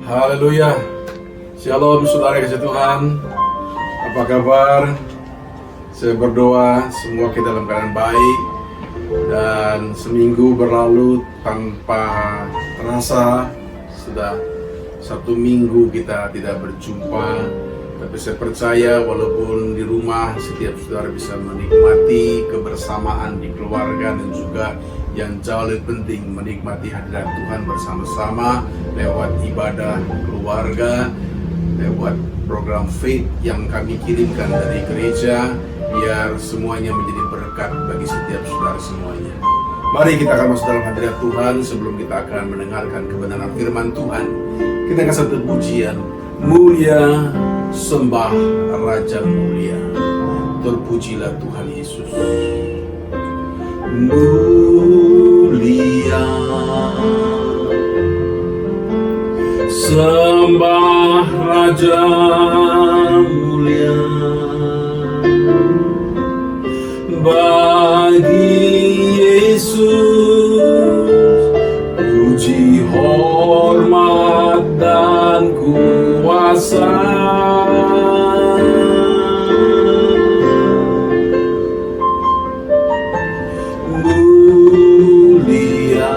Haleluya. Shalom saudara kasih Tuhan. Apa kabar? Saya berdoa semua kita dalam keadaan baik. Dan seminggu berlalu tanpa terasa. Sudah 1 minggu kita tidak berjumpa. Tapi saya percaya walaupun di rumah setiap saudara bisa menikmati kebersamaan di keluarga, dan juga yang jauh lebih penting menikmati hadirat Tuhan bersama-sama lewat ibadah keluarga, lewat program faith yang kami kirimkan dari gereja, biar semuanya menjadi berkat bagi setiap saudara semuanya. Mari kita akan masuk dalam hadirat Tuhan. Sebelum kita akan mendengarkan kebenaran firman Tuhan, kita akan satu pujian. Mulia sembah Raja mulia, terpujilah Tuhan Yesus. Mulia sembah Raja mulia, bagi Yesus puji, hormat dan kuasa. Mulia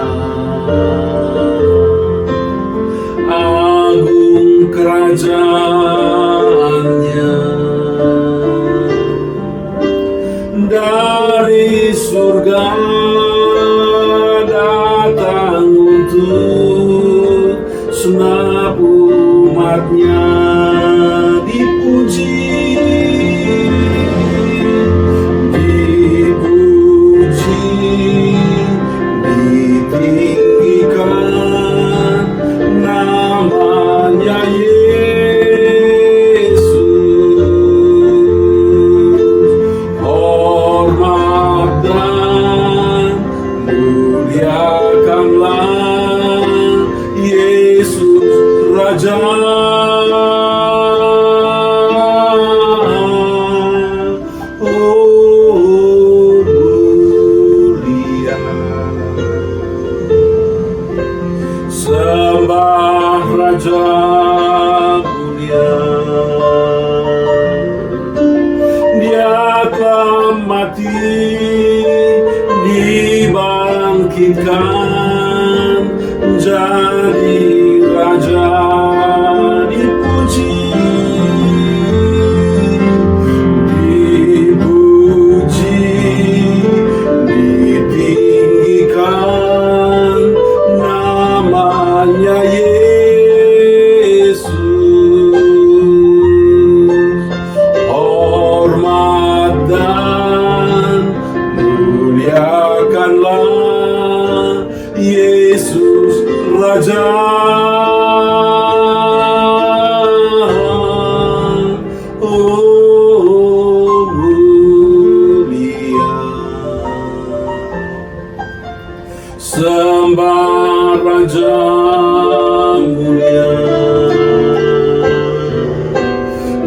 agung kerajaannya, dari surga datang untuk segenap umatnya. Dipuji, ditinggikan namanya Yesus. Hormat dan muliakanlah Yesus Raja. Sembah Raja mulia, Dia telah mati, dibangkitkan jadi Raja. Dipuji, dipuji, ditinggikan namanya Yesus. Hormat dan muliakanlah Yesus Raja. Oh, mulia sembah Raja mulia,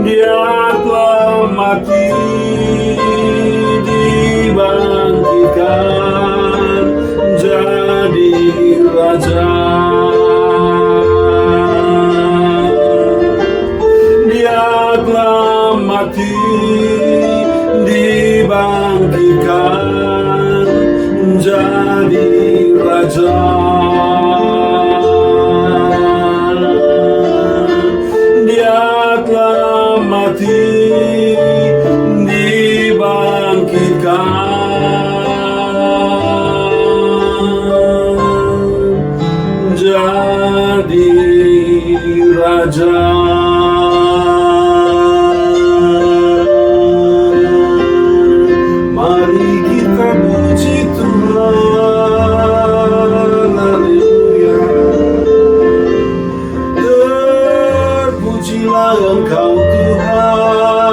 Dia telah mati, dibangkitkan jadi Raja. Dia telah mati, dibangkitkan jadi Raja. Dia telah mati, dibangkitkan jadi Raja. Mari kita puji Tuhan. Haleluya. Terpujilah Engkau Tuhan,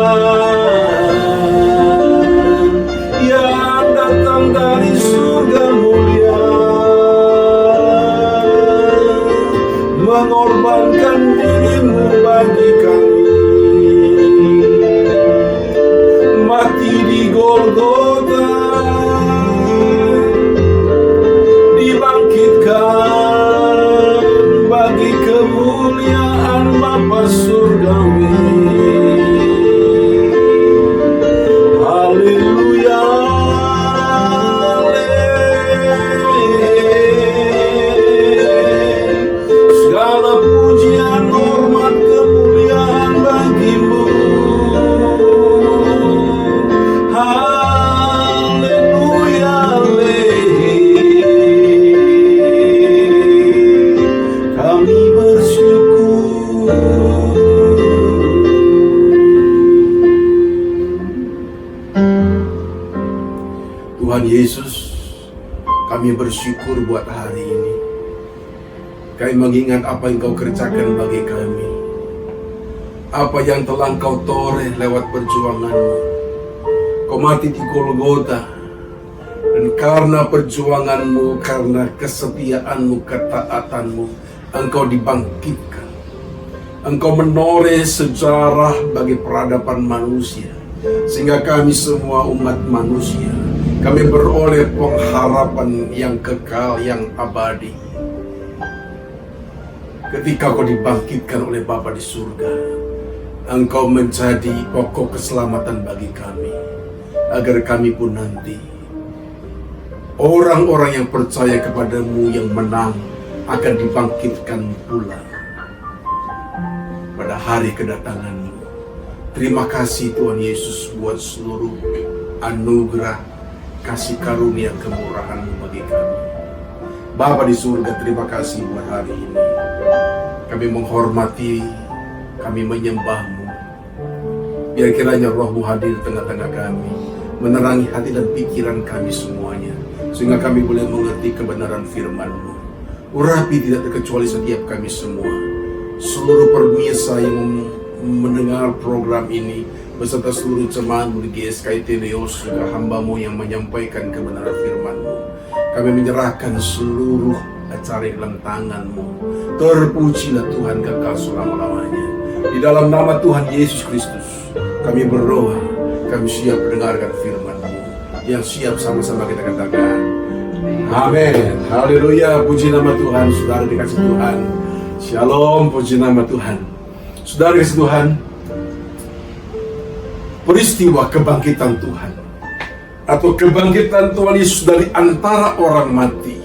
yang datang dari surga mulia, mengorbankan dirimu bagi kami, mati di Golgota Kami bersyukur buat hari ini. Kami mengingat apa yang Kau kerjakan bagi kami, apa yang telah Kau toreh lewat perjuangan-Mu. Kau mati di Golgota, dan karena perjuangan-Mu, karena kesetiaan-Mu, ketaatan-Mu, Engkau dibangkitkan. Engkau menoreh sejarah bagi peradaban manusia, sehingga kami semua umat manusia, kami beroleh pengharapan yang kekal, yang abadi. Ketika Kau dibangkitkan oleh Bapa di surga, Engkau menjadi pokok keselamatan bagi kami, agar kami pun nanti, orang-orang yang percaya kepadamu yang menang, akan dibangkitkan pula pada hari kedatangan-Mu. Terima kasih Tuhan Yesus buat seluruh anugerah, kasih karunia, kemurahan-Mu bagi kami. Bapa di surga, terima kasih buat hari ini. Kami menghormati, kami menyembah-Mu. Biar kiranya Roh-Mu hadir di tengah-tengah kami, menerangi hati dan pikiran kami semuanya, sehingga kami boleh mengerti kebenaran firman-Mu. Urapi tidak terkecuali setiap kami semua, seluruh pemirsa yang mendengar program ini, beserta seluruh jemaat di GSKI Teneos, juga hamba-Mu yang menyampaikan kebenaran firman-Mu. Kami menyerahkan seluruh acara dalam tangan-Mu. Terpujilah Tuhan kekal selama-lamanya. Di dalam nama Tuhan Yesus Kristus, kami berdoa, kami siap mendengarkan firman-Mu. Yang siap sama-sama kita katakan, amin. Haleluya, puji nama Tuhan. Saudara dikasih Tuhan, shalom, puji nama Tuhan. Saudara dikasih Tuhan, peristiwa kebangkitan Tuhan, atau kebangkitan Tuhan Yesus dari antara orang mati,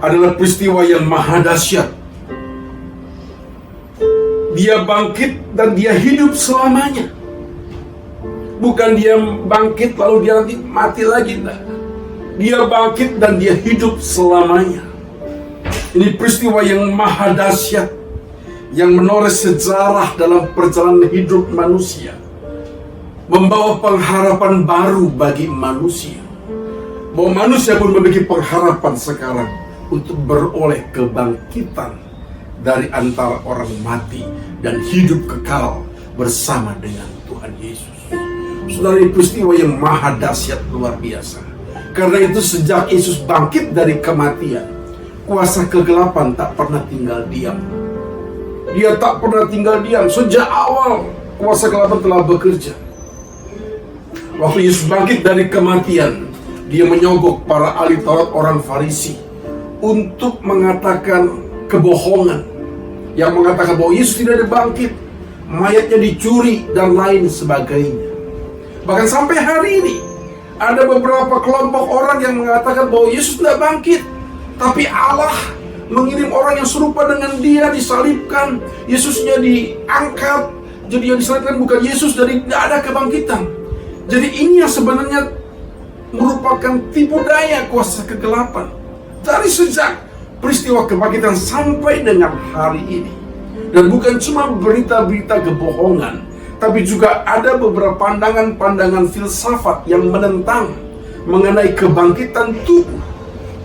adalah peristiwa yang maha dahsyat. Dia bangkit dan dia hidup selamanya. Bukan dia bangkit lalu dia nanti mati lagi, enggak. Dia bangkit dan dia hidup selamanya. Ini peristiwa yang maha dahsyat, yang menoreh sejarah dalam perjalanan hidup manusia, membawa pengharapan baru bagi manusia, bahwa manusia pun memiliki pengharapan sekarang untuk beroleh kebangkitan dari antara orang mati dan hidup kekal bersama dengan Tuhan Yesus. Saudara, ini peristiwa yang maha dahsyat, luar biasa. Karena itu sejak Yesus bangkit dari kematian, kuasa kegelapan tak pernah tinggal diam. Dia tak pernah tinggal diam. Sejak awal kuasa kegelapan telah bekerja. Waktu Yesus bangkit dari kematian, dia menyogok para ahli Taurat, orang Farisi, untuk mengatakan kebohongan, yang mengatakan bahwa Yesus tidak ada bangkit, mayatnya dicuri dan lain sebagainya. Bahkan sampai hari ini ada beberapa kelompok orang yang mengatakan bahwa Yesus tidak bangkit, tapi Allah mengirim orang yang serupa dengan dia, disalibkan, Yesusnya diangkat. Jadi yang disalibkan bukan Yesus, dari tidak ada kebangkitan. Jadi ini yang sebenarnya merupakan tipu daya kuasa kegelapan. Dari sejak peristiwa kebangkitan sampai dengan hari ini. Dan bukan cuma berita-berita kebohongan, tapi juga ada beberapa pandangan-pandangan filsafat yang menentang mengenai kebangkitan tubuh,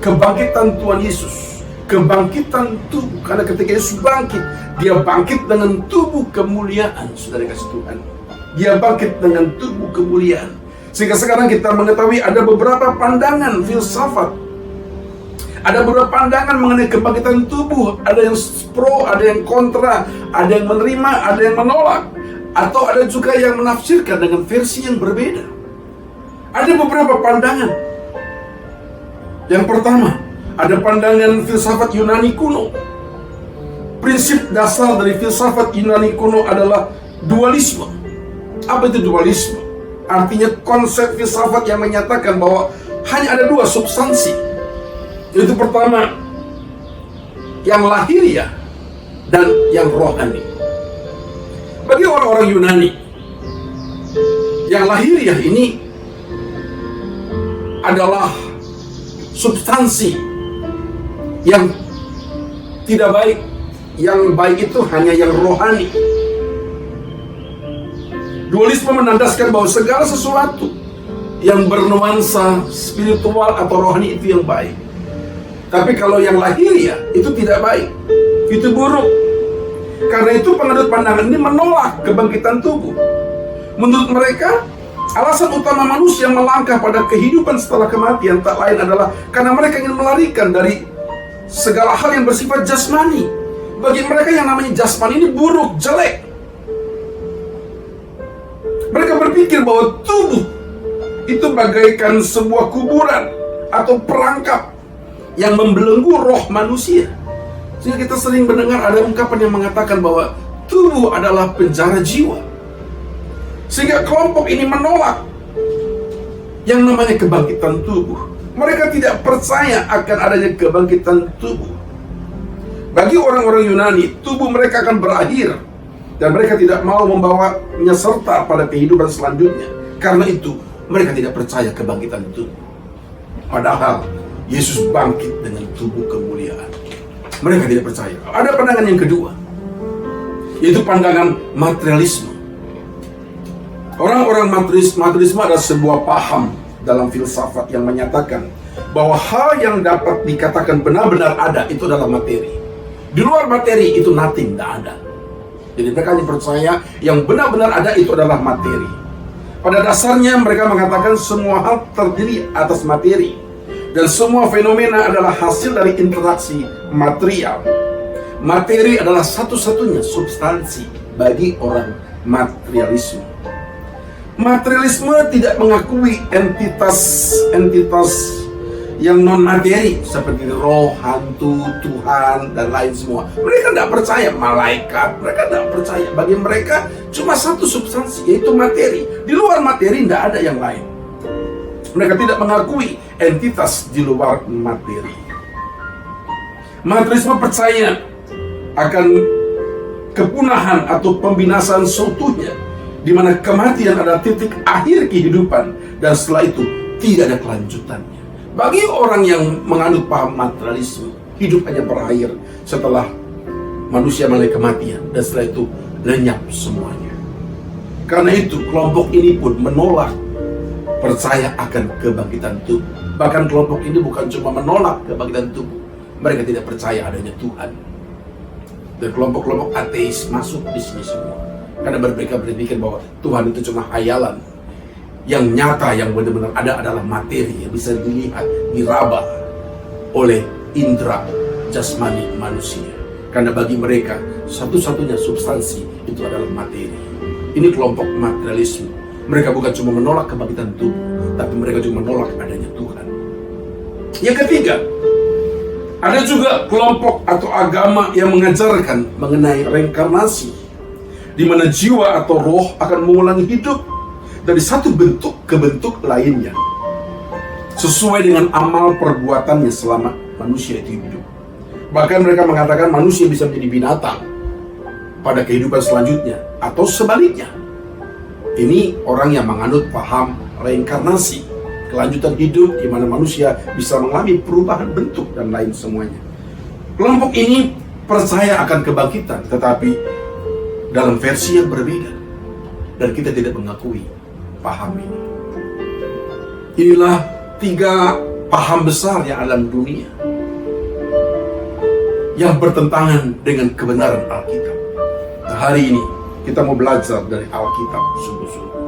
kebangkitan Tuhan Yesus, kebangkitan tubuh. Karena ketika Yesus bangkit, dia bangkit dengan tubuh kemuliaan. Saudara kasih Tuhan, dia bangkit dengan tubuh kemuliaan. Sehingga sekarang kita mengetahui ada beberapa pandangan filsafat, ada beberapa pandangan mengenai kebangkitan tubuh. Ada yang pro, ada yang kontra, ada yang menerima, ada yang menolak, atau ada juga yang menafsirkan dengan versi yang berbeda. Ada beberapa pandangan. Yang pertama, ada pandangan filsafat Yunani kuno. Prinsip dasar dari filsafat Yunani kuno adalah dualisme. Apa itu dualisme? Artinya konsep filsafat yang menyatakan bahwa hanya ada dua substansi. Yaitu pertama, yang lahiriah dan yang rohani. Bagi orang-orang Yunani, yang lahiriah ini adalah substansi yang tidak baik. Yang baik itu hanya yang rohani. Dualisme menandaskan bahwa segala sesuatu yang bernuansa spiritual atau rohani itu yang baik. Tapi kalau yang lahiriah itu tidak baik, itu buruk. Karena itu penganut pandangan ini menolak kebangkitan tubuh. Menurut mereka, alasan utama manusia melangkah pada kehidupan setelah kematian tak lain adalah karena mereka ingin melarikan dari segala hal yang bersifat jasmani. Bagi mereka yang namanya jasmani ini buruk, jelek. Mereka berpikir bahwa tubuh itu bagaikan sebuah kuburan atau perangkap yang membelenggu roh manusia. Sehingga kita sering mendengar ada ungkapan yang mengatakan bahwa tubuh adalah penjara jiwa. Sehingga kelompok ini menolak yang namanya kebangkitan tubuh. Mereka tidak percaya akan adanya kebangkitan tubuh. Bagi orang-orang Yunani, tubuh mereka akan berakhir dan mereka tidak mau membawanya serta pada kehidupan selanjutnya. Karena itu, mereka tidak percaya kebangkitan tubuh. Padahal Yesus bangkit dengan tubuh kemuliaan. Mereka tidak percaya. Ada pandangan yang kedua, yaitu pandangan materialisme. Orang-orang materialisme adalah sebuah paham dalam filsafat yang menyatakan bahwa hal yang dapat dikatakan benar-benar ada itu adalah materi. Di luar materi itu nothing, tidak ada. Jadi mereka hanya percaya yang benar-benar ada itu adalah materi. Pada dasarnya mereka mengatakan semua hal terdiri atas materi, dan semua fenomena adalah hasil dari interaksi material. Materi adalah satu-satunya substansi bagi orang materialisme. Materialisme tidak mengakui entitas yang non-materi seperti roh, hantu, Tuhan, dan lain semua. Mereka tidak percaya malaikat, mereka tidak percaya. Bagi mereka cuma satu substansi, yaitu materi. Di luar materi tidak ada yang lain. Mereka tidak mengakui entitas di luar materi. Materialisme percaya akan kepunahan atau pembinasaan seutuhnya, di mana kematian adalah titik akhir kehidupan dan setelah itu tidak ada kelanjutannya. Bagi orang yang menganut paham materialisme, hidup hanya berakhir setelah manusia mengalami kematian dan setelah itu lenyap semuanya. Karena itu kelompok ini pun menolak percaya akan kebangkitan tubuh. Bahkan kelompok ini bukan cuma menolak kebangkitan tubuh, mereka tidak percaya adanya Tuhan. Dan kelompok-kelompok ateis masuk di sini semua. Karena mereka berpikir bahwa Tuhan itu cuma hayalan. Yang nyata, yang benar-benar ada adalah materi yang bisa dilihat, diraba oleh indera jasmani manusia. Karena bagi mereka, satu-satunya substansi itu adalah materi. Ini kelompok materialisme. Mereka bukan cuma menolak kebangkitan tubuh, tapi mereka juga menolak adanya Tuhan. Yang ketiga, ada juga kelompok atau agama yang mengajarkan mengenai reinkarnasi, di mana jiwa atau roh akan mengulangi hidup dari satu bentuk ke bentuk lainnya, sesuai dengan amal perbuatannya selama manusia itu hidup. Bahkan mereka mengatakan manusia bisa menjadi binatang pada kehidupan selanjutnya, atau sebaliknya. Ini orang yang menganut paham reinkarnasi, kelanjutan hidup di mana manusia bisa mengalami perubahan bentuk dan lain semuanya. Kelompok ini percaya akan kebangkitan, tetapi dalam versi yang berbeda, dan kita tidak mengakui paham ini. Inilah 3 paham besar yang ada dalam dunia yang bertentangan dengan kebenaran Alkitab. Nah, hari ini kita mau belajar dari Alkitab sungguh-sungguh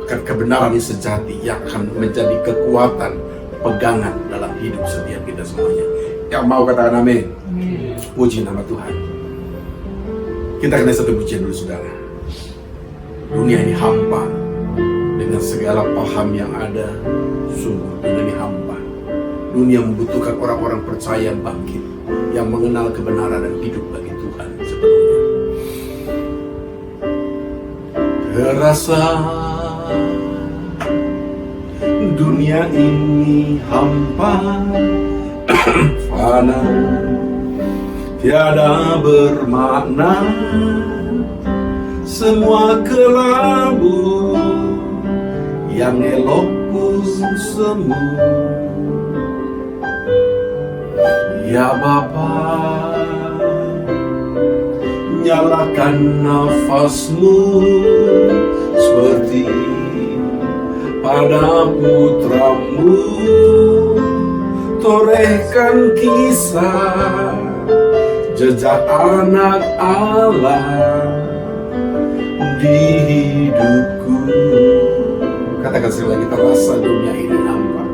akan kebenaran yang sejati yang akan menjadi kekuatan pegangan dalam hidup setiap kita semuanya. Yang mau katakan amin? Puji nama Tuhan. Kita kena satu pujian dulu, saudara. Dunia ini hampa dengan segala paham yang ada. Sungguh dunia ini hampa. Dunia membutuhkan orang-orang percaya yang bangkit, yang mengenal kebenaran dan hidup bagi Tuhan sepenuhnya. Terasa dunia ini hampa, fana, tiada bermakna, semua kelabu yang elok pun semu. Ya Bapa, nyalakan nafasmu seperti pada putramu, torehkan kisah jejak anak Allah di hidupku. Katakan sekali lagi, terasa dunia ini hampa.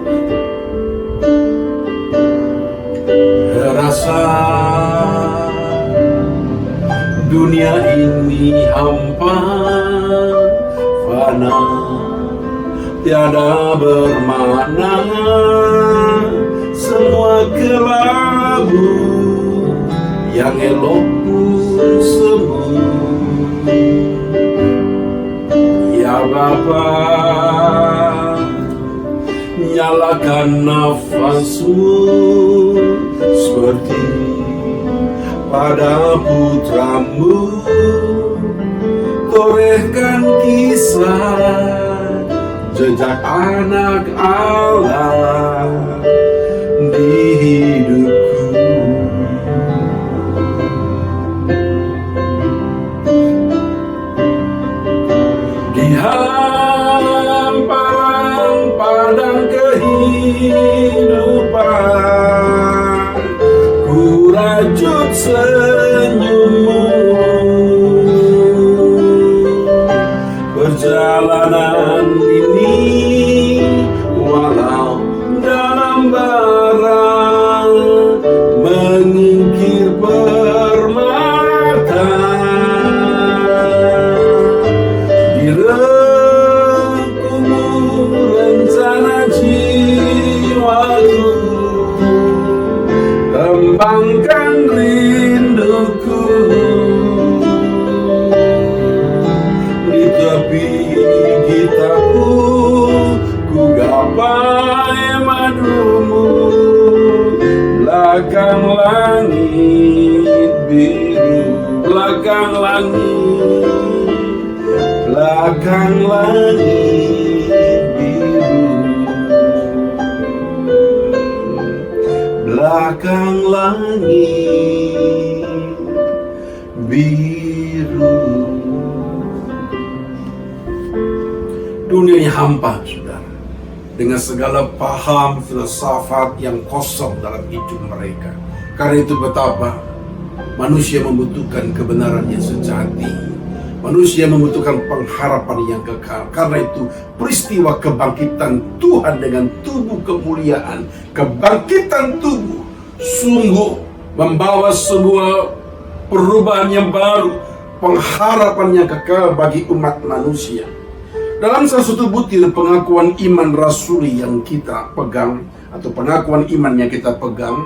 Terasa dunia ini hampa, fana, tiada bermakna, semua kelabu yang elok pun semu. Ya Bapa, nyalakan nafasmu seperti pada putramu, torehkan kisah jejak anak Allah di hidupku. Di hamparan padang kehidupan, ku rajut senyummu. Perjalanan ini walau dalam bara, mengukir permata di rengkumu rencana jiwaku, kembangkan rinduku di tepi gitaku, ku gapai madumu, belakang langit biru, belakang langit biru, belakang langit biru. Dunia ini hampa, saudara, dengan segala paham filsafat yang kosong dalam hidup mereka. Karena itu betapa manusia membutuhkan kebenaran yang sejati. Manusia membutuhkan pengharapan yang kekal. Karena itu peristiwa kebangkitan Tuhan dengan tubuh kemuliaan, kebangkitan tubuh, sungguh membawa sebuah perubahan yang baru, pengharapan yang kekal bagi umat manusia. Dalam salah satu butir pengakuan iman rasuli yang kita pegang, atau pengakuan iman yang kita pegang,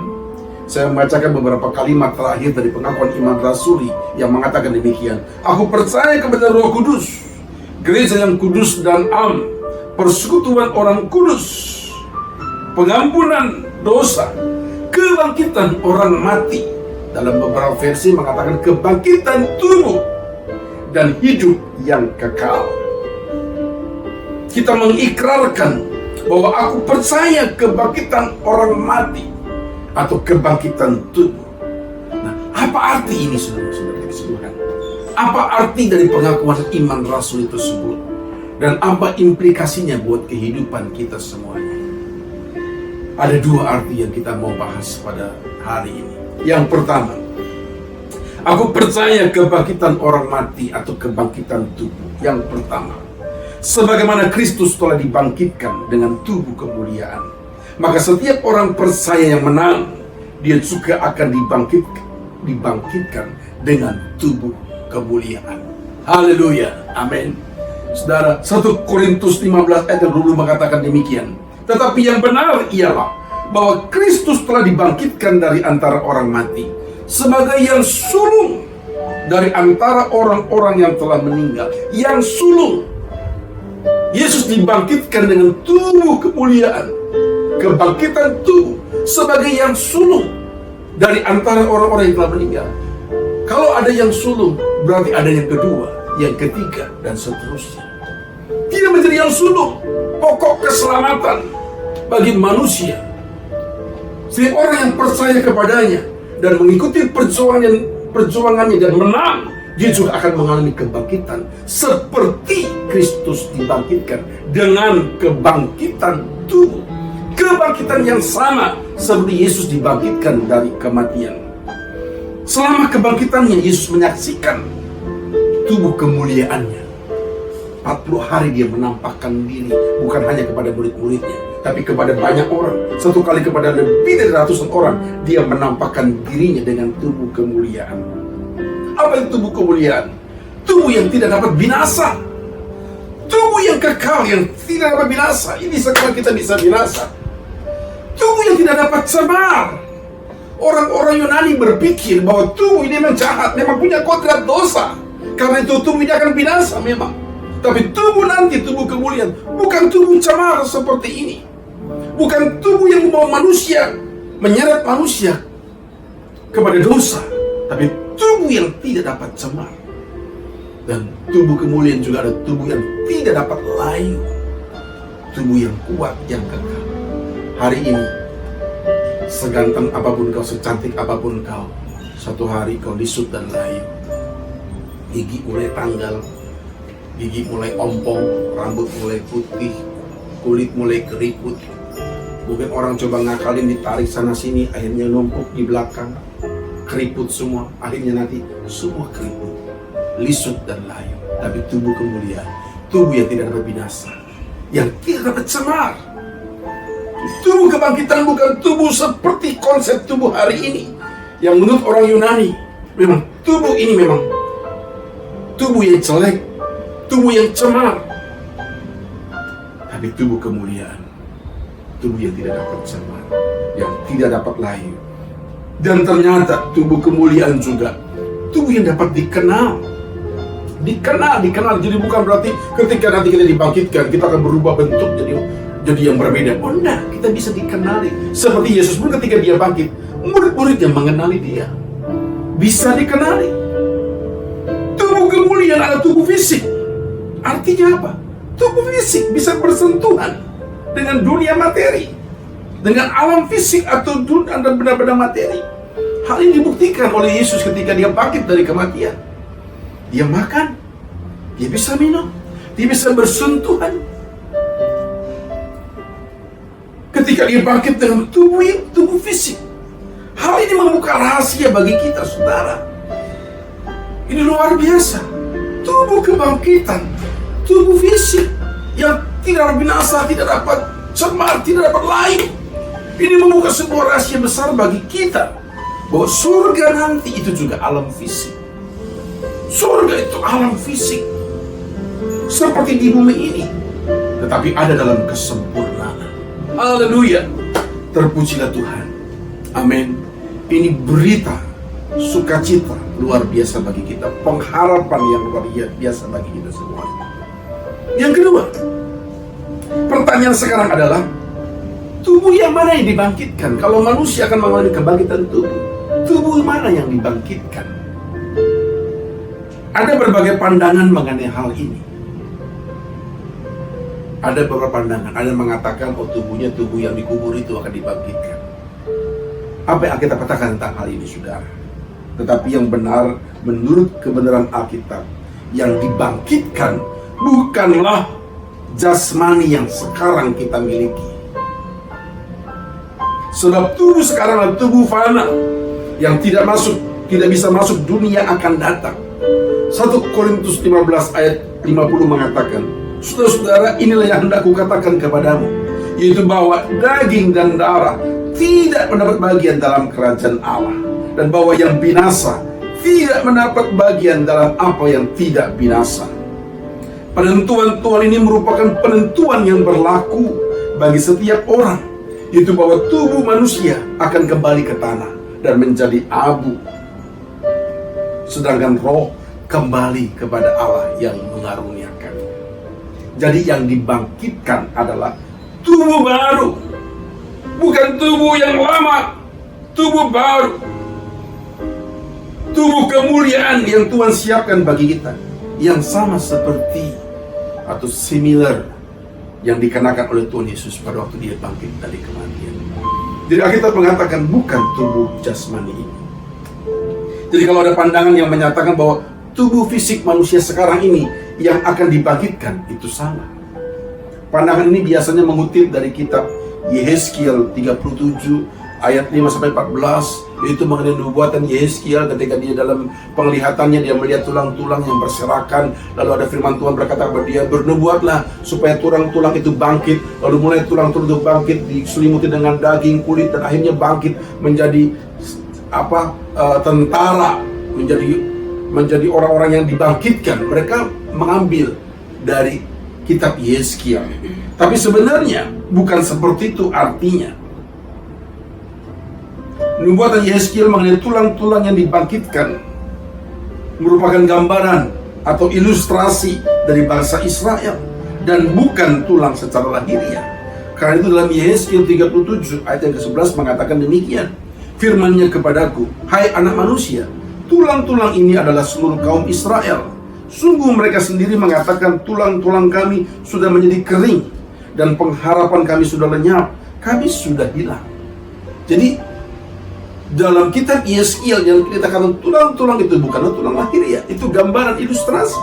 saya membacakan beberapa kalimat terakhir dari pengakuan iman rasuli yang mengatakan demikian: aku percaya kepada Roh Kudus, gereja yang kudus dan am, persekutuan orang kudus, pengampunan dosa, kebangkitan orang mati. Dalam beberapa versi mengatakan kebangkitan tubuh dan hidup yang kekal. Kita mengikrarkan bahwa aku percaya kebangkitan orang mati atau kebangkitan tubuh. Nah, apa arti ini, saudara-saudara keseluruhan? Apa arti dari pengakuan iman rasul tersebut? Dan apa implikasinya buat kehidupan kita semuanya? Ada dua arti yang kita mau bahas pada hari ini. Yang pertama, aku percaya kebangkitan orang mati atau kebangkitan tubuh. Yang pertama, sebagaimana Kristus telah dibangkitkan dengan tubuh kemuliaan, maka setiap orang percaya yang menang, dia juga akan dibangkitkan dengan tubuh kemuliaan. Haleluya, amin. Saudara, 1 Korintus 15 ayat 20 mengatakan demikian. Tetapi yang benar ialah bahwa Kristus telah dibangkitkan dari antara orang mati, sebagai yang sulung dari antara orang-orang yang telah meninggal. Yang sulung. Yesus dibangkitkan dengan tubuh kemuliaan, kebangkitan tubuh, sebagai yang sulung dari antara orang-orang yang telah meninggal. Kalau ada yang sulung, berarti ada yang kedua, yang ketiga, dan seterusnya. Tidak menjadi yang sulung, pokok keselamatan bagi manusia. Setiap orang yang percaya kepadanya dan mengikuti perjuangannya dan menang dia juga akan mengalami kebangkitan seperti Kristus dibangkitkan dengan kebangkitan tubuh. Kebangkitan yang sama seperti Yesus dibangkitkan dari kematian. Selama kebangkitannya, Yesus menyaksikan tubuh kemuliaannya. 40 hari dia menampakkan diri, bukan hanya kepada murid-muridnya, tapi kepada banyak orang. Satu kali kepada lebih dari ratusan orang, dia menampakkan dirinya dengan tubuh kemuliaan. Apa itu tubuh kemuliaan? Tubuh yang tidak dapat binasa. Tubuh yang kekal, yang tidak dapat binasa. Ini sekarang kita bisa binasa. Tubuh yang tidak dapat cemar. Orang-orang Yunani berpikir bahwa tubuh ini memang jahat, memang punya kodrat dosa. Karena itu tubuh ini akan binasa memang. Tapi tubuh nanti, tubuh kemuliaan, bukan tubuh cemar seperti ini. Bukan tubuh yang membawa manusia, menyeret manusia kepada dosa. Tapi tubuh yang tidak dapat cemar. Dan tubuh kemuliaan juga ada tubuh yang tidak dapat layu. Tubuh yang kuat, yang kekal. Hari ini, seganteng apapun kau, secantik apapun kau, satu hari kau lisut dan layu. Gigi mulai tanggal, gigi mulai ompong, rambut mulai putih, kulit mulai keriput. Mungkin orang coba ngakalin, ditarik sana sini, akhirnya numpuk di belakang, keriput semua. Akhirnya nanti semua keriput, lisut dan layu. Tapi tubuh kemuliaan, tubuh yang tidak dapat binasa, yang tidak dapat cemar. Tubuh kebangkitan bukan tubuh seperti konsep tubuh hari ini, yang menurut orang Yunani memang tubuh ini memang tubuh yang jelek, tubuh yang cemar. Tapi tubuh kemuliaan, tubuh yang tidak dapat cemar, yang tidak dapat layu. Dan ternyata tubuh kemuliaan juga tubuh yang dapat dikenal. Dikenal. Jadi bukan berarti ketika nanti kita dibangkitkan kita akan berubah bentuk jadi yang berbeda. Oh enggak, kita bisa dikenali. Seperti Yesus pun ketika dia bangkit, murid-muridnya mengenali dia. Bisa dikenali. Tubuh kemuliaan adalah tubuh fisik. Artinya apa? Tubuh fisik bisa bersentuhan dengan dunia materi, dengan alam fisik atau dunia dan benda-benda materi. Hal ini dibuktikan oleh Yesus ketika dia bangkit dari kematian. Dia makan, dia bisa minum, dia bisa bersentuhan. Ketika dia bangkit dengan tubuh fisik. Hal ini membuka rahasia bagi kita, saudara. Ini luar biasa. Tubuh kebangkitan, tubuh fisik yang tidak binasa, tidak dapat cemar, tidak dapat layu. Ini membuka sebuah rahasia besar bagi kita, bahwa surga nanti itu juga alam fisik. Surga itu alam fisik, seperti di bumi ini, tetapi ada dalam kesempurnaan. Haleluya, terpujilah Tuhan. Amin. Ini berita sukacita luar biasa bagi kita, pengharapan yang luar biasa bagi kita semua. Yang kedua, pertanyaan sekarang adalah, tubuh yang mana yang dibangkitkan? Kalau manusia akan mengalami kebangkitan tubuh mana yang dibangkitkan? Ada berbagai pandangan mengenai hal ini. Ada beberapa pandangan. Ada yang mengatakan, tubuhnya tubuh yang dikubur itu akan dibangkitkan. Apa yang kita katakan tentang hal ini, saudara? Tetapi yang benar, menurut kebenaran Alkitab, yang dibangkitkan bukanlah jasmani yang sekarang kita miliki. Sebab tubuh sekarang adalah tubuh fana yang tidak bisa masuk dunia akan datang. 1 Korintus 15 ayat 50 mengatakan, saudara-saudara, inilah yang hendak kukatakan kepadamu, yaitu bahwa daging dan darah tidak mendapat bagian dalam kerajaan Allah, dan bahwa yang binasa tidak mendapat bagian dalam apa yang tidak binasa. Penentuan Tuhan ini merupakan penentuan yang berlaku bagi setiap orang, yaitu bahwa tubuh manusia akan kembali ke tanah dan menjadi abu, sedangkan roh kembali kepada Allah yang mengaruniakan. Jadi yang dibangkitkan adalah tubuh baru, bukan tubuh yang lama, tubuh baru, tubuh kemuliaan yang Tuhan siapkan bagi kita, yang sama seperti atau similar yang dikenakan oleh Tuhan Yesus pada waktu dia bangkit dari kematian. Jadi Alkitab mengatakan bukan tubuh jasmani ini. Jadi kalau ada pandangan yang menyatakan bahwa tubuh fisik manusia sekarang ini yang akan dibangkitkan, itu salah. Pandangan ini biasanya mengutip dari kitab Yehezkiel 37 ayat 5-14, yaitu mengenai nubuatan Yehezkiel ketika dia dalam penglihatannya dia melihat tulang-tulang yang berserakan, lalu ada firman Tuhan berkata kepada dia, bernubuatlah supaya tulang-tulang itu bangkit. Lalu mulai tulang-tulang itu bangkit, diselimuti dengan daging, kulit, dan akhirnya bangkit menjadi tentara, menjadi orang-orang yang dibangkitkan. Mereka mengambil dari kitab Yehezkiel, tapi sebenarnya bukan seperti itu artinya. Nubuatan Yehezkiel mengenai tulang-tulang yang dibangkitkan merupakan gambaran atau ilustrasi dari bangsa Israel dan bukan tulang secara lahiriah. Karena itu dalam Yehezkiel 37 ayat yang ke-11 mengatakan demikian, firman-Nya kepadaku, hai anak manusia, tulang-tulang ini adalah seluruh kaum Israel. Sungguh mereka sendiri mengatakan, tulang-tulang kami sudah menjadi kering dan pengharapan kami sudah lenyap, kami sudah hilang. Jadi dalam kitab Yehezkiel yang kita katakan tulang-tulang itu bukanlah tulang lahiriah, itu gambaran ilustrasi.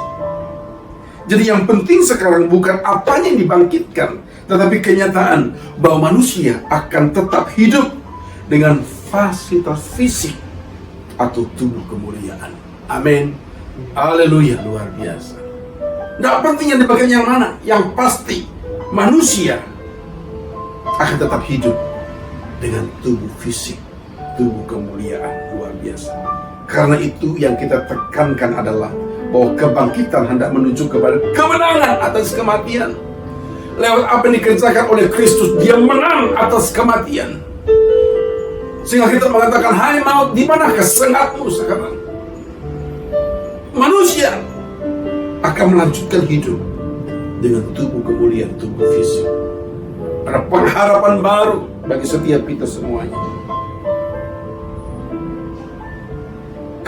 Jadi yang penting sekarang bukan apanya yang dibangkitkan, tetapi kenyataan bahwa manusia akan tetap hidup dengan fasilitas fisik atau tubuh kemuliaan. Amin. Haleluya, luar biasa. Tidak penting yang dipakai yang mana, yang pasti manusia akan tetap hidup dengan tubuh fisik, tubuh kemuliaan, luar biasa. Karena itu yang kita tekankan adalah bahwa kebangkitan hendak menuju kepada kemenangan atas kematian. Lewat apa yang dikerjakan oleh Kristus, dia menang atas kematian. Sehingga kita mengatakan, hai maut, di mana kesengatmu sekarang? Manusia akan melanjutkan hidup dengan tubuh kemuliaan, tubuh fisik. Ada pengharapan baru bagi setiap kita semuanya.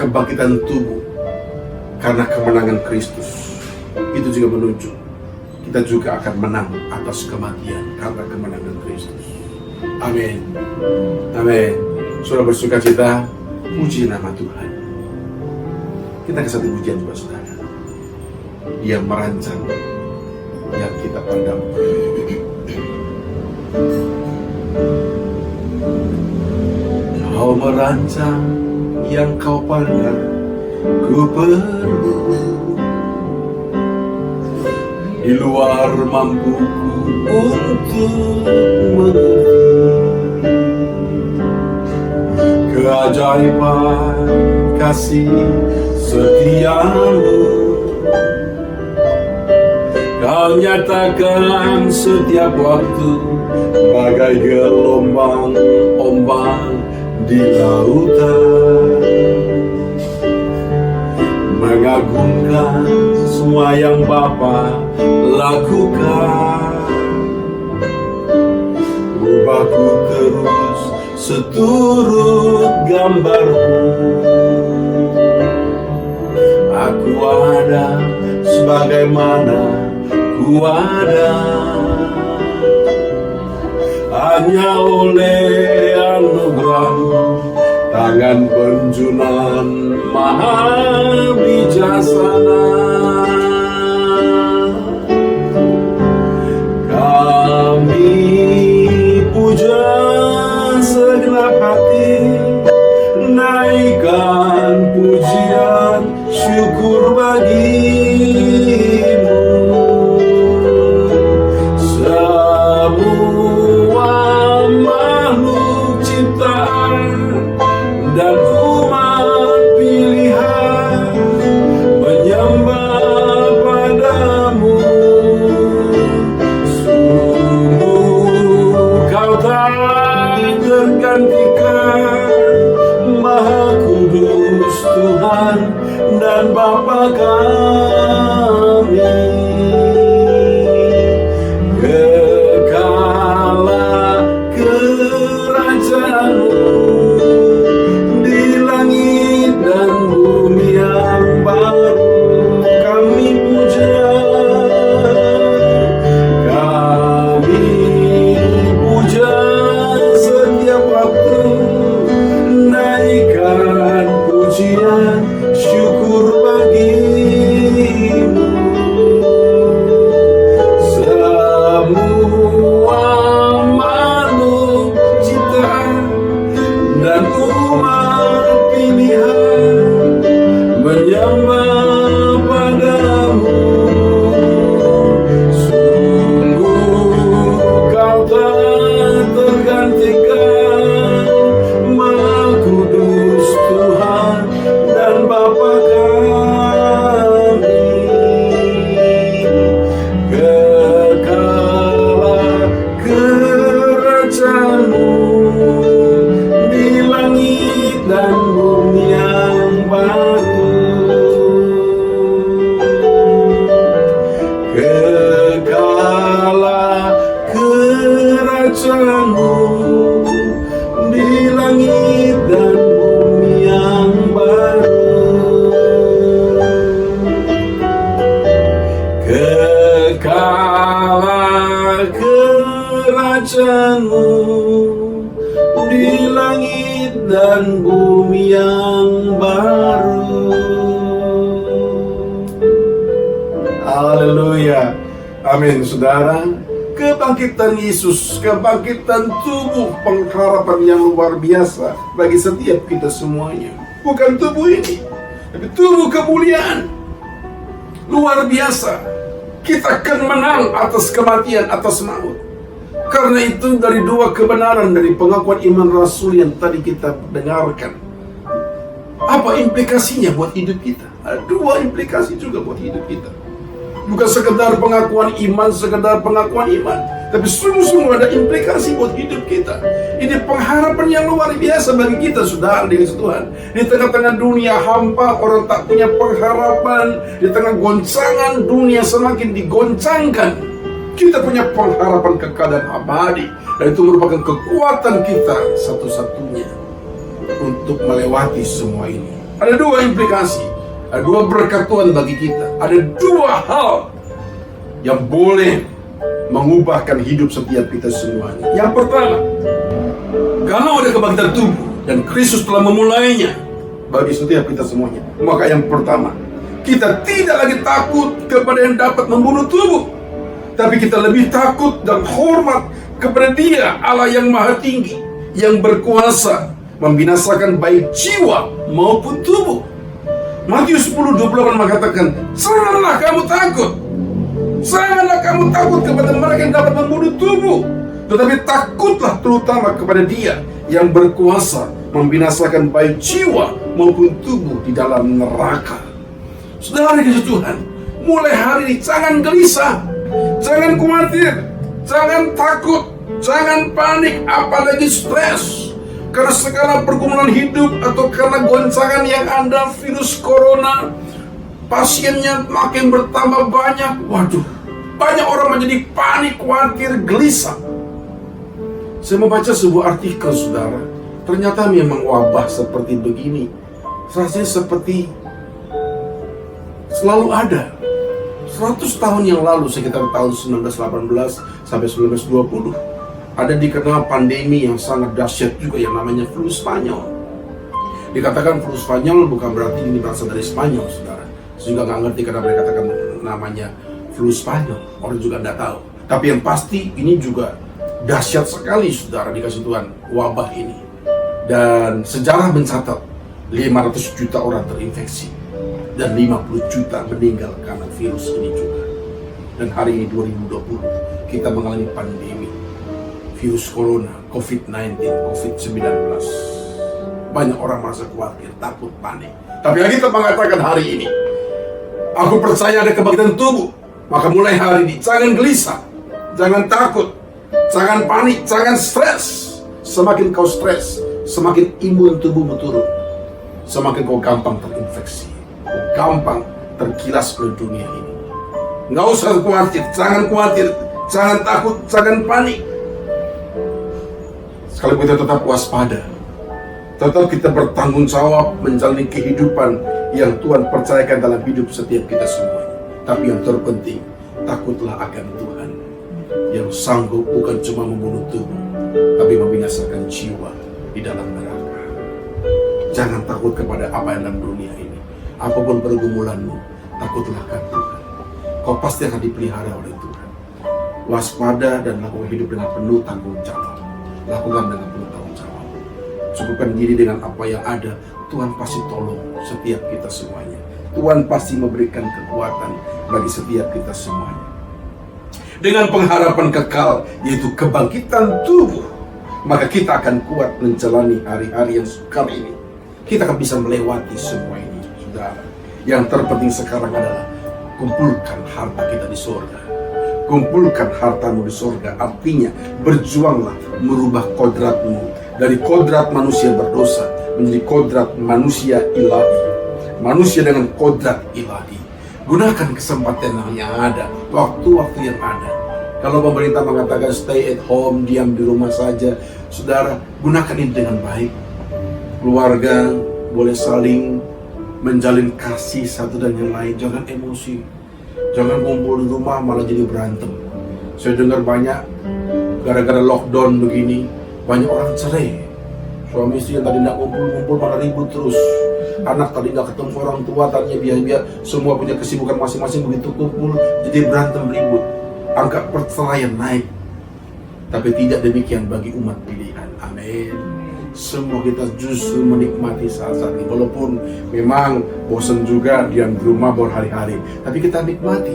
Kebangkitan tubuh karena kemenangan Kristus itu juga menuju kita juga akan menang atas kematian karena kemenangan Kristus. Amin. Amin. Saudara bersuka cita, puji nama Tuhan. Kita ke satu pujian buat saudara. Dia merancang yang kita pandang. Kau merancang yang kau pandang, ku perlu di luar mampuku untuk mengerti keajaiban kasih setiamu. Kau nyatakan setiap waktu bagai gelombang ombak di lautan, mengagumkan semua yang Bapa lakukan. Ubahku terus seturut gambarmu. Aku ada sebagaimana ku ada, hanya oleh anugerah-Mu, tangan penjunan maha bijaksana. Kami puja segenap hati, naikkan pujian syukur bagi-Mu. Semua makhluk ciptaan dan umat pilihan menyembah padamu. Sungguh Kau tak tergantikan, Maha Kudus Tuhan dan Bapa kami. Kekala kerajaan-Mu di langit dan bumi yang baru kami puja. Kami puja setiap waktu, naikkan pujian syukur bagi di langit dan bumi yang baru. Kekalah kerajaanmu di langit dan bumi yang baru. Haleluya. Amin, saudara. Kebangkitan Yesus, kebangkitan tubuh, pengharapan yang luar biasa bagi setiap kita semuanya. Bukan tubuh ini, tapi tubuh kemuliaan luar biasa. Kita akan menang atas kematian, atas maut. Karena itu dari dua kebenaran dari pengakuan iman rasul yang tadi kita dengarkan, apa implikasinya buat hidup kita? Ada dua implikasi juga buat hidup kita. Bukan sekedar pengakuan iman, tapi sungguh-sungguh ada implikasi buat hidup kita. Ini pengharapan yang luar biasa bagi kita, saudara, di Tuhan. Di tengah-tengah dunia hampa, orang tak punya pengharapan. Di tengah goncangan dunia semakin digoncangkan, kita punya pengharapan kekal dan abadi. Dan itu merupakan kekuatan kita satu-satunya untuk melewati semua ini. Ada dua implikasi. Ada dua berkat Tuhan bagi kita. Ada dua hal yang boleh mengubahkan hidup setiap kita semuanya. Yang pertama, kalau ada kebangkitan tubuh dan Kristus telah memulainya bagi setiap kita semuanya, maka yang pertama, kita tidak lagi takut kepada yang dapat membunuh tubuh, tapi kita lebih takut dan hormat kepada Dia, Allah yang maha tinggi, yang berkuasa membinasakan baik jiwa maupun tubuh. Matius 10:28 mengatakan, janganlah kamu takut. Janganlah kamu takut kepada mereka yang dapat membunuh tubuh, tetapi takutlah terutama kepada Dia yang berkuasa membinasakan baik jiwa maupun tubuh di dalam neraka. Saudara dikasih Tuhan, mulai hari ini jangan gelisah, jangan khawatir, jangan takut, jangan panik, apalagi stres. Karena segala pergumulan hidup atau karena goncangan yang ada, virus corona, pasiennya makin bertambah banyak. Waduh, banyak orang menjadi panik, khawatir, gelisah. Saya membaca sebuah artikel, saudara. Ternyata memang wabah seperti begini rasanya seperti selalu ada. 100 tahun yang lalu, sekitar tahun 1918 sampai 1920, ada dikenal pandemi yang sangat dahsyat juga yang namanya flu Spanyol. Dikatakan flu Spanyol bukan berarti ini berasal dari Spanyol, saudara. Saya juga nggak ngerti kenapa dikatakan namanya flu Spanyol. Orang juga nggak tahu. Tapi yang pasti ini juga dahsyat sekali, saudara, dikasih Tuhan, wabah ini. Dan sejarah mencatat 500 juta orang terinfeksi dan 50 juta meninggal karena virus ini juga. Dan hari ini 2020 kita mengalami pandemi virus corona, COVID-19, COVID-19. Banyak orang merasa khawatir, takut, panik. Tapi kita mengatakan hari ini, aku percaya ada kebangkitan tubuh. Maka mulai hari ini, jangan gelisah, jangan takut, jangan panik, jangan stres. Semakin kau stres, semakin imun tubuhmu turun. Semakin kau gampang terinfeksi, kau gampang tergilas oleh dunia ini. Nggak usah khawatir, jangan takut, jangan panik. Sekali kita tetap waspada, tetap kita bertanggung jawab menjalani kehidupan yang Tuhan percayakan dalam hidup setiap kita semuanya. Tapi yang terpenting, takutlah akan Tuhan yang sanggup bukan cuma membunuh tubuh, tapi membinasakan jiwa di dalam neraka. Jangan takut kepada apa yang dalam dunia ini. Apapun pergumulanmu, takutlah akan Tuhan. Kau pasti akan dipelihara oleh Tuhan. Waspada dan lakukan hidup dengan penuh tanggung jawab. Lakukan dengan penuh tanggung jawab. Cukupkan diri dengan apa yang ada. Tuhan pasti tolong setiap kita semuanya. Tuhan pasti memberikan kekuatan bagi setiap kita semuanya. Dengan pengharapan kekal, yaitu kebangkitan tubuh, maka kita akan kuat menjalani hari-hari yang sukar ini. Kita akan bisa melewati semua ini, saudara. Yang terpenting sekarang adalah kumpulkan harta kita di surga. Kumpulkan hartamu di surga, artinya berjuanglah merubah kodratmu dari kodrat manusia berdosa menjadi kodrat manusia ilahi, manusia dengan kodrat ilahi. Gunakan kesempatan yang ada, waktu-waktu yang ada Kalau pemerintah mengatakan stay at home, diam di rumah saja, saudara, gunakan ini dengan baik. Keluarga boleh saling menjalin kasih satu dan yang lain. Jangan emosi, jangan kumpul di rumah malah jadi berantem. Saya dengar banyak gara-gara lockdown begini, banyak orang cerai. Suami istri yang tadi tidak kumpul-kumpul malah ribut terus. Anak tadi nggak ketemu orang tua, tadinya biar semua punya kesibukan masing-masing, begitu kumpul jadi berantem ribut. Angka perceraian naik. Tapi tidak demikian bagi umat pilihan. Amin. Semua kita justru menikmati saat-saat ini. Walaupun memang bosan juga diam di rumah berhari-hari, tapi kita nikmati.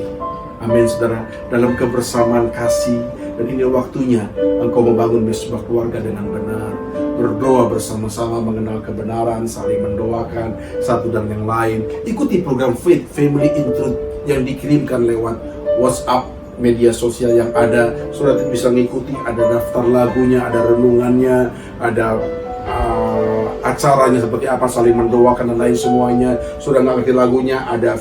Amin, saudara. Dalam kebersamaan kasih, dan ini waktunya engkau membangun mesbah keluarga dengan benar. Berdoa bersama-sama, mengenal kebenaran, saling mendoakan satu dan yang lain. Ikuti program Faith Family in Truth yang dikirimkan lewat WhatsApp, media sosial yang ada. Saudara bisa mengikuti, ada daftar lagunya, ada renungannya, ada acaranya seperti apa, saling mendoakan dan lain semuanya. Sudah nggak ngerti lagunya, ada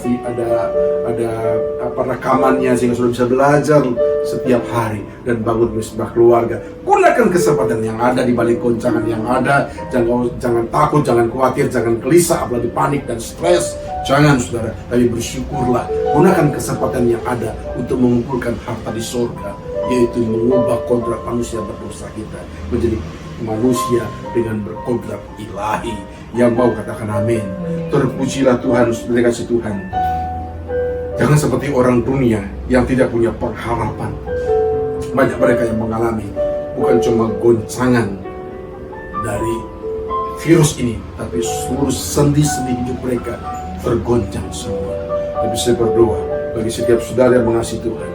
rekamannya, sehingga sudah bisa belajar setiap hari dan bangun mesbah keluarga. Gunakan kesempatan yang ada di balik goncangan yang ada. Jangan takut, jangan khawatir, jangan gelisah, apalagi panik dan stres. Jangan, saudara, tapi bersyukurlah. Gunakan kesempatan yang ada untuk mengumpulkan harta di surga, yaitu mengubah kodrat manusia berdosa kita menjadi manusia dengan berkodrat ilahi. Yang mau katakan amin. Terpujilah Tuhan, saudara kasih Tuhan. Jangan seperti orang dunia yang tidak punya pengharapan. Banyak mereka yang mengalami bukan cuma goncangan dari virus ini, tapi seluruh sendi-sendi hidup mereka tergoncang semua. Tapi saya berdoa bagi setiap saudara yang mengasihi Tuhan,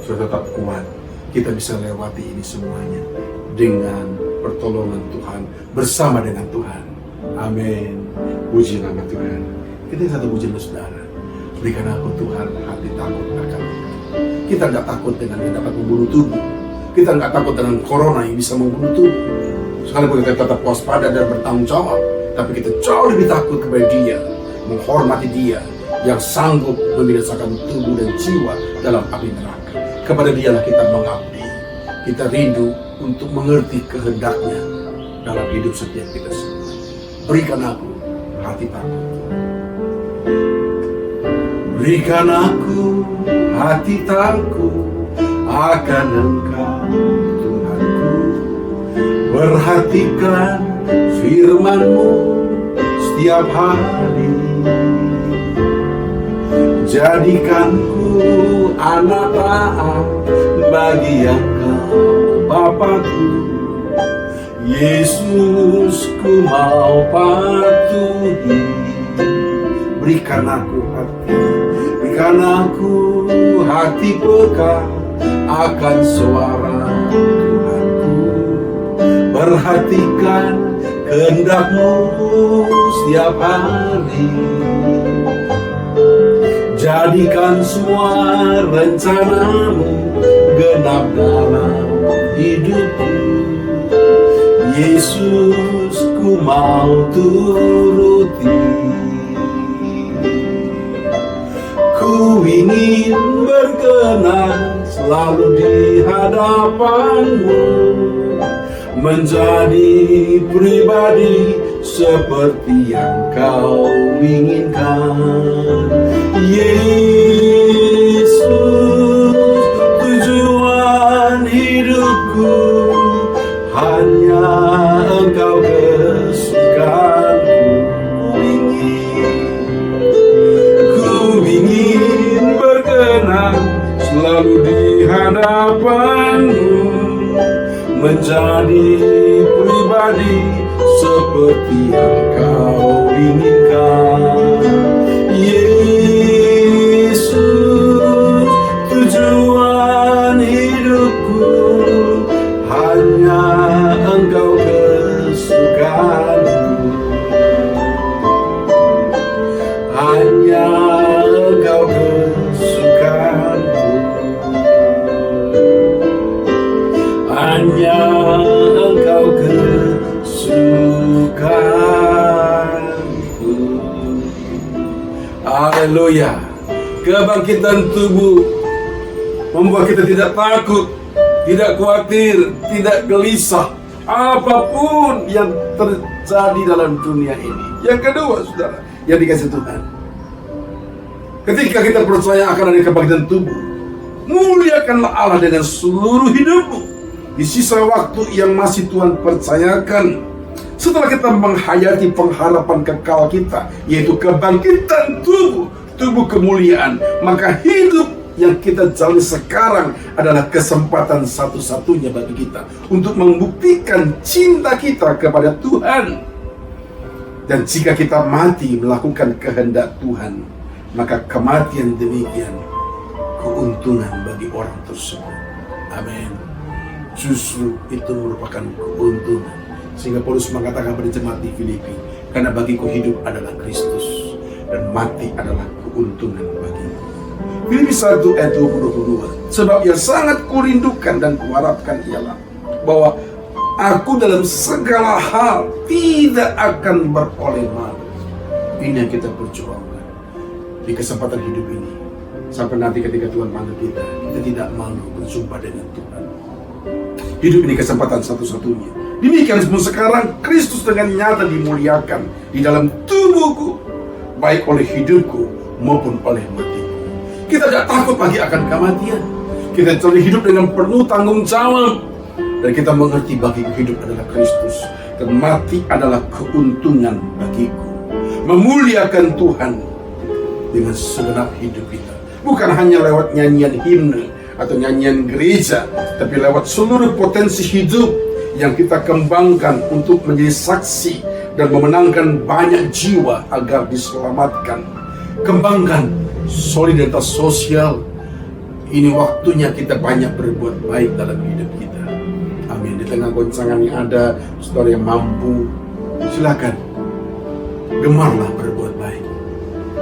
saudara tetap kuat. Kita bisa lewati ini semuanya dengan pertolongan Tuhan, bersama dengan Tuhan. Amin. Puji nama Tuhan. Kita satu pujian, saudara. Berikan aku Tuhan hati takut akan Engkau. Kita nggak takut dengan yang dapat membunuh tubuh. Kita nggak takut dengan corona yang bisa membunuh tubuh. Sekalipun kita tetap waspada dan bertanggung jawab, tapi kita jauh lebih takut kepada Dia, menghormati Dia yang sanggup membinasakan tubuh dan jiwa dalam api neraka. Kepada Dialah kita mengabdi. Kita rindu untuk mengerti kehendak-Nya dalam hidup setiap kita semua. Berikan aku hati takut. Berikan aku hati takut akan Engkau, Tuhanku. Perhatikan firman-Mu setiap hari. Jadikanku anak taat bagi Engkau, Bapakku. Yesus, ku mau patuhi. Berikan aku hati, berikan aku hati peka akan suara Tuhanku. Perhatikan kehendak-Mu setiap hari. Jadikan semua rencana-Mu genap dalam hidupku. Yesus, ku mau turuti. Ku ingin berkenan selalu di hadapan-Mu, menjadi pribadi seperti yang Kau inginkan. Yesus, tujuan hidupku hanya Engkau kesukaanku. Ku ingin berkenan selalu di hadapan-Mu, menjadi pribadi seperti yang Kau inginkan. Yesus, tujuan hidupku hanya Engkau kesukaanku. Hanya Engkau kesukaanku. Hanya Engkau kesukaanku. Haleluya. Kebangkitan tubuh membuat kita tidak takut, tidak khawatir, tidak gelisah apapun yang terjadi dalam dunia ini. Yang kedua, saudara, yang dikasih Tuhan, ketika kita percaya akan ada kebangkitan tubuh, muliakanlah Allah dengan seluruh hidupmu di sisa waktu yang masih Tuhan percayakan. Setelah kita menghayati pengharapan kekal kita, yaitu kebangkitan tubuh kemuliaan, maka hidup yang kita jalani sekarang adalah kesempatan satu-satunya bagi kita untuk membuktikan cinta kita kepada Tuhan. Dan jika kita mati melakukan kehendak Tuhan, maka kematian demikian keuntungan bagi orang tersebut. Amin. Justru itu merupakan keuntungan. Sehingga Paulus mengatakan pada jemaat di Filipi, karena bagiku hidup adalah Kristus dan mati adalah keuntungan bagiku. Filipi 1 ayat 22. Sebab yang sangat kurindukan dan kuharapkan ialah bahwa aku dalam segala hal tidak akan beroleh malu. Ini yang kita perjuangkan di kesempatan hidup ini. Sampai nanti ketika Tuhan panggil kita tidak malu berjumpa dengan Tuhan. Hidup ini kesempatan satu-satunya. Demikian pun sekarang Kristus dengan nyata dimuliakan di dalam tubuhku, baik oleh hidupku maupun oleh matiku. Kita tidak takut lagi akan kematian. Kita cari hidup dengan penuh tanggung jawab. Dan kita mengerti bagiku hidup adalah Kristus dan mati adalah keuntungan bagiku. Memuliakan Tuhan dengan segenap hidup kita. Bukan hanya lewat nyanyian himne atau nyanyian gereja, tapi lewat seluruh potensi hidup yang kita kembangkan untuk menjadi saksi dan memenangkan banyak jiwa agar diselamatkan. Kembangkan solidaritas sosial. Ini waktunya kita banyak berbuat baik dalam hidup kita. Amin. Di tengah goncangan yang ada, saudara yang mampu, silakan gemarlah berbuat baik.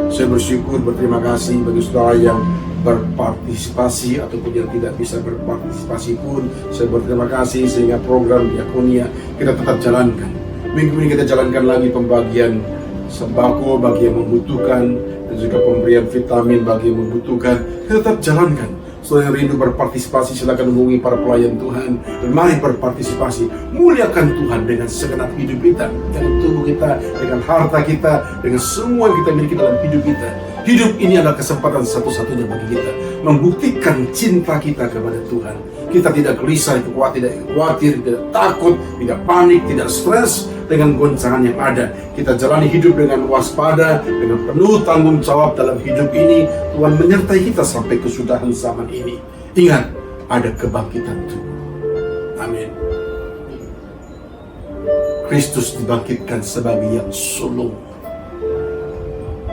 Saya bersyukur, berterima kasih bagi saudara yang berpartisipasi ataupun yang tidak bisa berpartisipasi pun. Saya berterima kasih sehingga program Diakonia kita tetap jalankan. Minggu ini kita jalankan lagi pembagian sembako bagi yang membutuhkan dan juga pemberian vitamin bagi yang membutuhkan. Kita tetap jalankan. Saudara yang rindu berpartisipasi, silakan hubungi para pelayan Tuhan dan mari berpartisipasi. Muliakan Tuhan dengan segenap hidup kita, dengan tubuh kita, dengan harta kita, dengan semua yang kita miliki dalam hidup kita. Hidup ini adalah kesempatan satu-satunya bagi kita membuktikan cinta kita kepada Tuhan. Kita tidak gelisah, tidak khawatir, tidak takut, tidak panik, tidak stres dengan goncangan yang ada. Kita jalani hidup dengan waspada, dengan penuh tanggung jawab dalam hidup ini. Tuhan menyertai kita sampai kesudahan zaman ini. Ingat, ada kebangkitan tubuh. Amin. Kristus dibangkitkan sebagai yang sulung.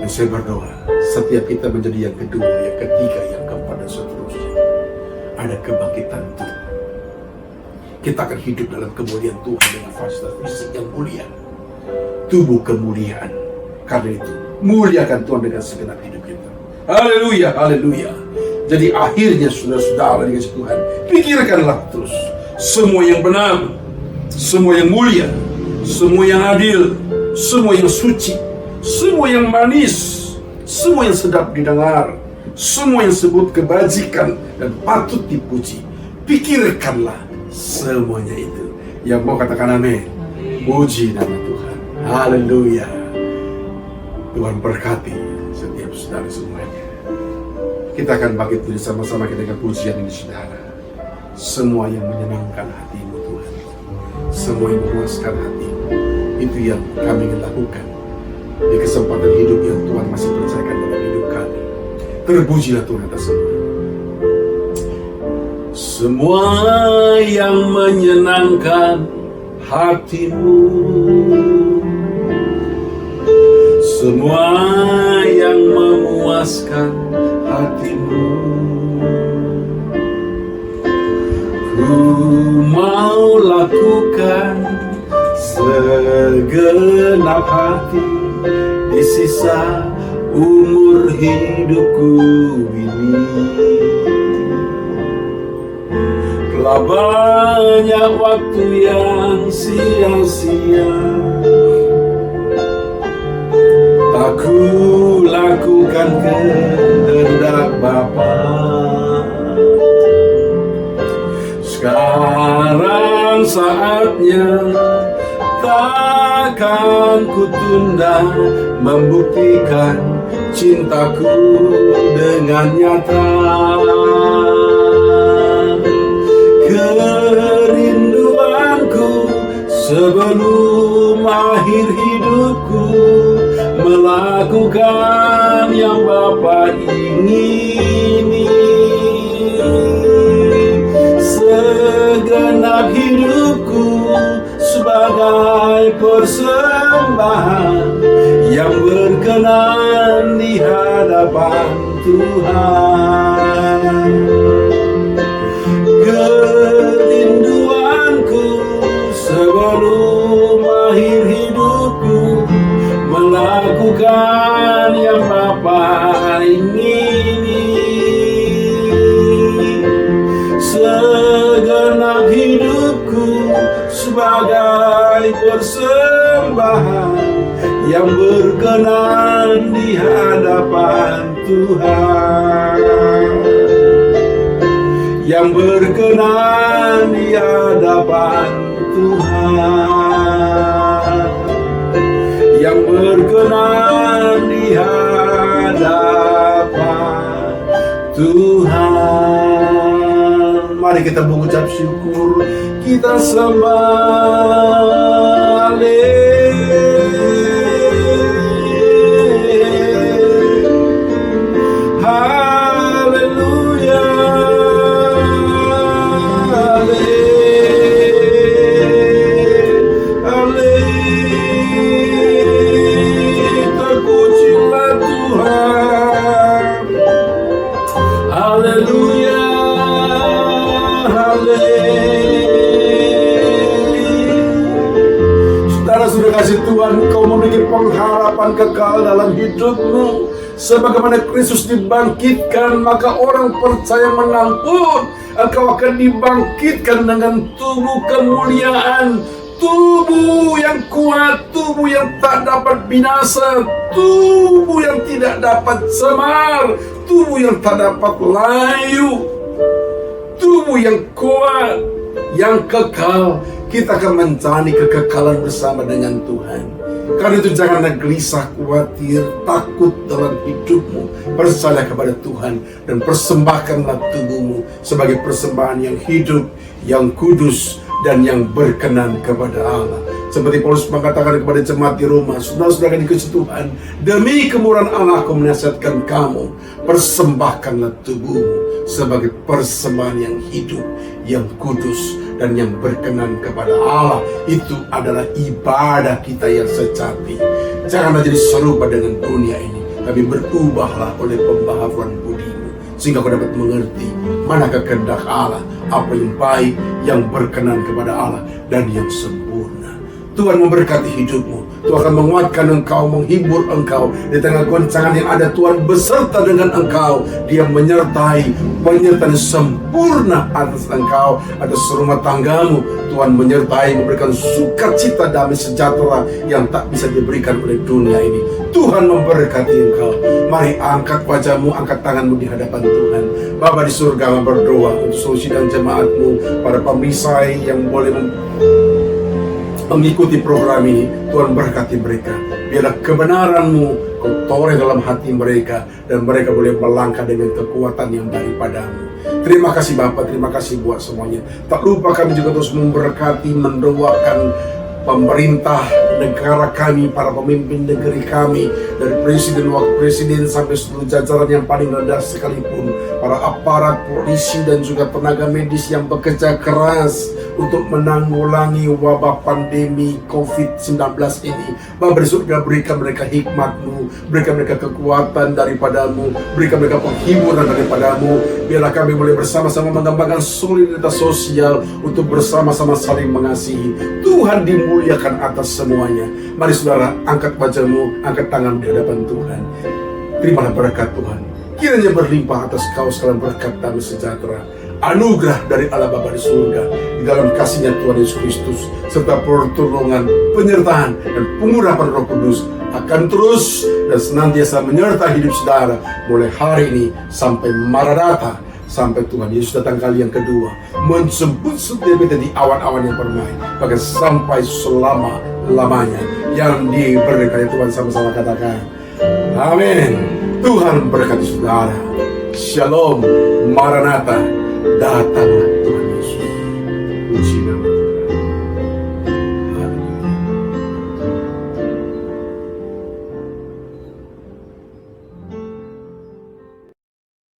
Dan saya berdoa, setiap kita menjadi yang kedua, yang ketiga, yang keempat, dan seterusnya. Ada kebangkitan tubuh. Kita akan hidup dalam kemuliaan Tuhan dengan fasilitas fisik yang mulia. Tubuh kemuliaan. Karena itu, muliakan Tuhan dengan segenap hidup kita. Haleluya, haleluya. Jadi akhirnya saudara-saudara dikasih Tuhan, pikirkanlah terus semua yang benar, semua yang mulia, semua yang adil, semua yang suci, semua yang manis, semua yang sedap didengar, semua yang sebut kebajikan dan patut dipuji. Pikirkanlah semuanya itu. Yang mau katakan amin. Puji nama Tuhan. Haleluya. Tuhan berkati setiap saudara semuanya. Kita akan bangkit bersama-sama dengan pujian ini, saudara. Semua yang menyenangkan hatimu Tuhan, semua yang memuaskan hatimu, itu yang kami ingin lakukan di kesempatan hidup yang Tuhan masih percayakan dalam hidup kami. Terpujilah Tuhan atas semua. Semua yang menyenangkan hatimu, semua yang memuaskan hatimu, ku mau lakukan segenap hati di sisa umur hidupku ini. Telah banyak waktu yang sia-sia tak ku lakukan kehendak Bapa. saatnya, takkan ku tunda membuktikan cintaku dengan nyata. Kerinduanku sebelum akhir hidupku, melakukan yang Bapa ingini. Segenap hidupku sebagai persembahan yang berkenan di hadapan Tuhan. Kerinduanku sebelum akhir hidupku, melakukan yang Bapa ingini. Segenap hidupku sebagai persembahan yang berkenan di hadapan Tuhan, yang berkenan di hadapan Tuhan, yang berkenan di hadapan Tuhan. Mari kita mengucap syukur, kita sembah. Haleluya, terpujilah Tuhan. Haleluya. Saudara, sudah kasih Tuhan kau memiliki pengharapan kekal dalam hidupmu. Sebagaimana Kristus dibangkitkan, maka orang percaya menang pun engkau akan dibangkitkan dengan tubuh kemuliaan, tubuh yang kuat, tubuh yang tak dapat binasa, tubuh yang tidak dapat semar, tubuh yang tak dapat layu, tubuh yang kuat, yang kekal. Kita akan menjalani kekekalan bersama dengan Tuhan. Karena itu janganlah gelisah, khawatir, takut dalam hidupmu. Percaya kepada Tuhan dan persembahkanlah tubuhmu sebagai persembahan yang hidup, yang kudus, dan yang berkenan kepada Allah. Seperti Paulus mengatakan kepada jemaat di Roma, saudara-saudara dikasihi Tuhan, demi kemurahan Allah aku menasihatkan kamu, persembahkanlah tubuhmu sebagai persembahan yang hidup, yang kudus, dan yang berkenan kepada Allah. Itu adalah ibadah kita yang sejati. Janganlah jadi serupa dengan dunia ini, tapi berubahlah oleh pembaharuan budimu, sehingga kau dapat mengerti manakah kehendak Allah, apa yang baik, yang berkenan kepada Allah, dan yang sempurna. Tuhan memberkati hidupmu. Tuhan akan menguatkan engkau, menghibur engkau di tengah goncangan yang ada. Tuhan beserta dengan engkau. Dia menyertai sempurna atas engkau, atas rumah tanggamu. Tuhan menyertai, memberikan sukacita, damai sejahtera yang tak bisa diberikan oleh dunia ini. Tuhan memberkati engkau. Mari angkat wajahmu, angkat tanganmu di hadapan Tuhan. Bapa di surga, berdoa untuk seluruh sidang jemaatmu, para pemirsa yang boleh mengikuti program ini. Tuhan berkati mereka. Biarlah kebenaranmu kau toreh dalam hati mereka, dan mereka boleh melangkah dengan kekuatan yang daripadamu. Terima kasih Bapa, terima kasih buat semuanya. Tak lupa kami juga terus memberkati, mendoakan pemerintah negara kami, para pemimpin negeri kami, dari presiden, wakil presiden sampai seluruh jajaran yang paling rendah sekalipun, para aparat polisi dan juga tenaga medis yang bekerja keras untuk menanggulangi wabah pandemi COVID-19 ini. Bapa di surga, berikan mereka hikmat-Mu, berikan mereka kekuatan daripadamu, berikan mereka penghiburan daripadamu. Biarlah kami boleh bersama-sama mengembangkan solidaritas sosial untuk bersama-sama saling mengasihi. Tuhan dimuliakan atas semuanya. Mari saudara, angkat wajahmu, angkat tangan di hadapan Tuhan. Terimalah berkat Tuhan. Kiranya berlimpah atas kau sekalian berkat damai sejahtera, anugerah dari Allah Bapa di surga, di dalam kasihnya Tuhan Yesus Kristus, serta pertolongan, penyertaan, dan pengurapan Roh Kudus akan terus dan senantiasa menyertai hidup saudara mulai hari ini sampai Maranatha, sampai Tuhan Yesus datang kali yang kedua, menjemput kita di awan-awan yang bermain, bahkan sampai selama-lamanya. Yang diberkati Tuhan, sama-sama katakan amin. Tuhan berkati saudara. Shalom, Maranatha, datanglah